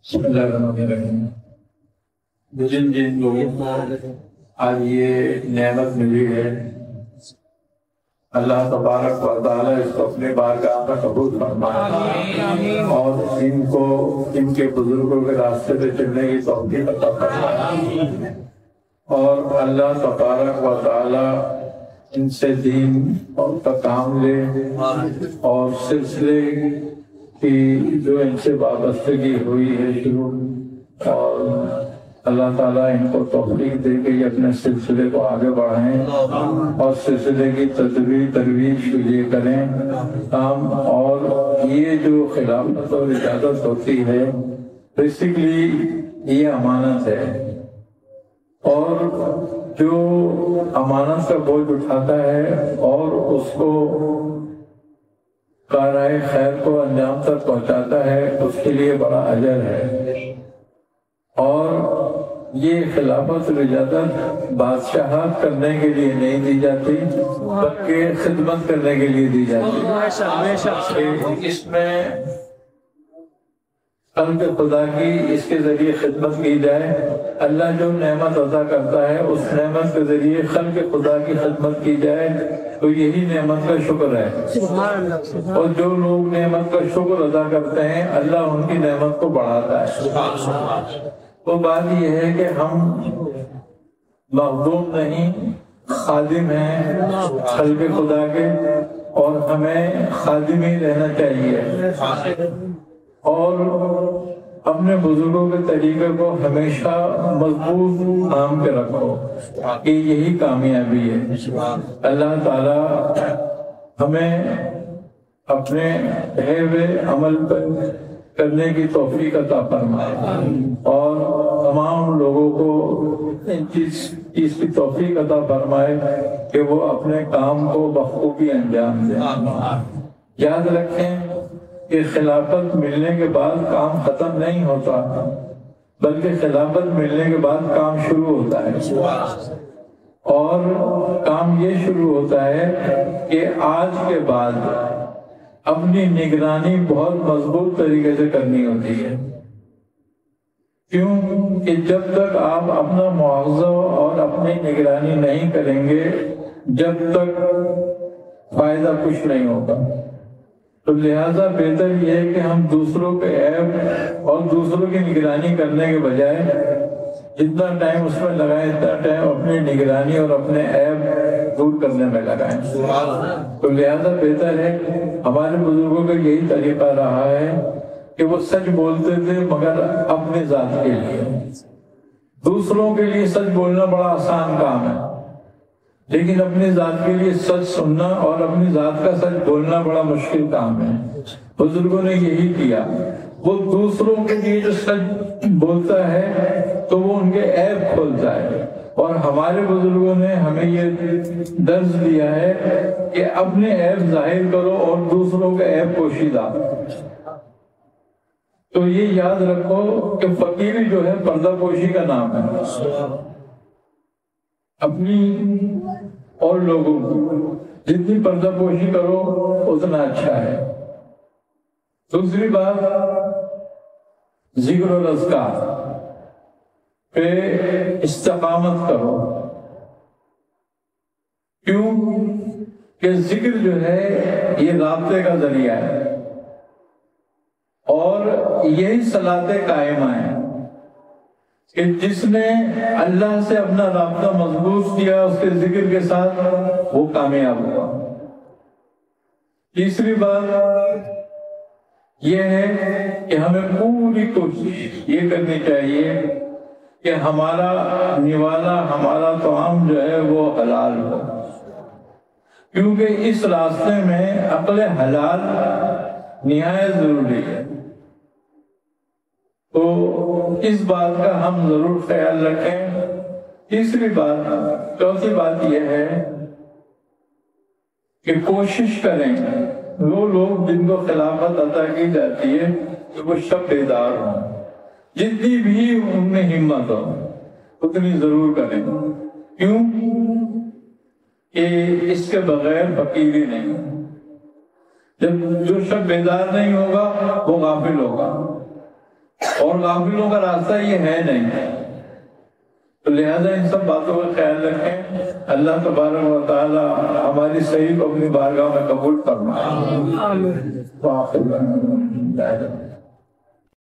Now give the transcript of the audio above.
بسم اللہ الرحمن الرحیم۔ جن جن لوگوں کو آج یہ نعمت ملی ہے، اللہ تبارک و تعالیٰ اس کو اپنے بارگاہ میں قبول فرمائے اور ان کو ان کے بزرگوں کے راستے پہ چلنے کی توفیق عطا فرمائے، اور اللہ تبارک و تعالیٰ ان سے دین کا کام لے اور سلسلے کی جو ان سے وابستگی ہوئی ہے شروع، اور اللہ تعالیٰ ان کو توفیق دے کہ یہ اپنے سلسلے کو آگے بڑھائیں اور سلسلے کی ترویج یہ کریں کام۔ اور یہ جو خلافت اور اجازت ہوتی ہے بیسیکلی یہ امانت ہے، اور جو امانت کا بوجھ اٹھاتا ہے اور اس کو کارائے خیر کو انجام تک پہنچاتا ہے اس کے لیے بڑا اجر ہے۔ اور یہ خلافت اور اجازت بادشاہت کرنے کے لیے نہیں دی جاتی بلکہ خدمت کرنے کے لیے دی جاتی ہے۔ اس میں خلق خدا کی اس کے ذریعے خدمت کی جائے، اللہ جو نعمت عطا کرتا ہے اس نعمت کے ذریعے خلق خدا کی خدمت کی جائے تو یہی نعمت کا شکر ہے، اور جو لوگ نعمت کا شکر ادا کرتے ہیں اللہ ان کی نعمت کو بڑھاتا ہے۔ وہ بات یہ ہے کہ ہم مخدوم نہیں، خادم ہیں خلق خدا کے، اور ہمیں خادم ہی رہنا چاہیے، اور اپنے بزرگوں کے طریقے کو ہمیشہ مضبوط تھام کے رکھو کہ یہی کامیابی ہے۔ اللہ تعالی ہمیں اپنے کہے ہوئے عمل کرنے کی توفیق عطا فرمائے، اور تمام لوگوں کو ان چیز کی توفیق عطا فرمائے کہ وہ اپنے کام کو بخوبی انجام دیں۔ یاد رکھیں کہ خلافت ملنے کے بعد کام ختم نہیں ہوتا بلکہ خلافت ملنے کے بعد کام شروع ہوتا ہے، اور کام یہ شروع ہوتا ہے کہ آج کے بعد اپنی نگرانی بہت مضبوط طریقے سے کرنی ہوتی ہے۔ کیوں کہ جب تک آپ اپنا مواخذہ اور اپنی نگرانی نہیں کریں گے جب تک فائدہ کچھ نہیں ہوگا، تو لہٰذا بہتر یہ ہے کہ ہم دوسروں کے عیب اور دوسروں کی نگرانی کرنے کے بجائے جتنا ٹائم اس میں لگائیں اتنا ٹائم اپنی نگرانی اور اپنے عیب دور کرنے میں لگائیں۔ تو لہٰذا بہتر ہے، ہمارے بزرگوں کا یہی طریقہ رہا ہے کہ وہ سچ بولتے تھے مگر اپنی ذات کے لیے۔ دوسروں کے لیے سچ بولنا بڑا آسان کام ہے، لیکن اپنی ذات کے لیے سچ سننا اور اپنی ذات کا سچ بولنا بڑا مشکل کام ہے۔ بزرگوں نے یہی کیا، وہ دوسروں کے لیے جو سچ بولتا ہے تو وہ ان کے عیب کھولتا ہے، اور ہمارے بزرگوں نے ہمیں یہ درس دیا ہے کہ اپنے عیب ظاہر کرو اور دوسروں کے عیب پوشیدہ۔ تو یہ یاد رکھو کہ فقیری جو ہے پردہ پوشی کا نام ہے، اپنی اور لوگوں کی جتنی پردہ پوشی کرو اتنا اچھا ہے۔ دوسری بات، ذکر و اذکار پہ استقامت کرو۔ کیوں کہ ذکر جو ہے یہ رابطے کا ذریعہ ہے، اور یہی صلاۃ قائمہ ہے کہ جس نے اللہ سے اپنا رابطہ مضبوط کیا اس کے ذکر کے ساتھ وہ کامیاب ہوا۔ تیسری بات یہ ہے کہ ہمیں پوری کوشش یہ کرنی چاہیے کہ ہمارا نوالا، ہمارا طعام جو ہے وہ حلال ہو، کیونکہ اس راستے میں عقل حلال نہایت ضروری ہے۔ تو اس بات کا ہم ضرور خیال رکھیں۔ تیسری بات، چوتھی بات یہ ہے کہ کوشش کریں وہ لوگ جن کو خلافت عطا کی جاتی ہے کہ وہ شب بیدار ہوں، جتنی بھی ان میں ہمت ہو اتنی ضرور کریں۔ کیوں کہ اس کے بغیر فقیری نہیں۔ جب جو شب بیدار نہیں ہوگا وہ غافل ہوگا، اور غافلوں کا راستہ یہ ہے نہیں. تو لہذا ان سب باتوں کا خیال رکھیں. اللہ تبارک و تعالی ہماری صحیح کو اپنی بارگاہ میں قبول فرمائے.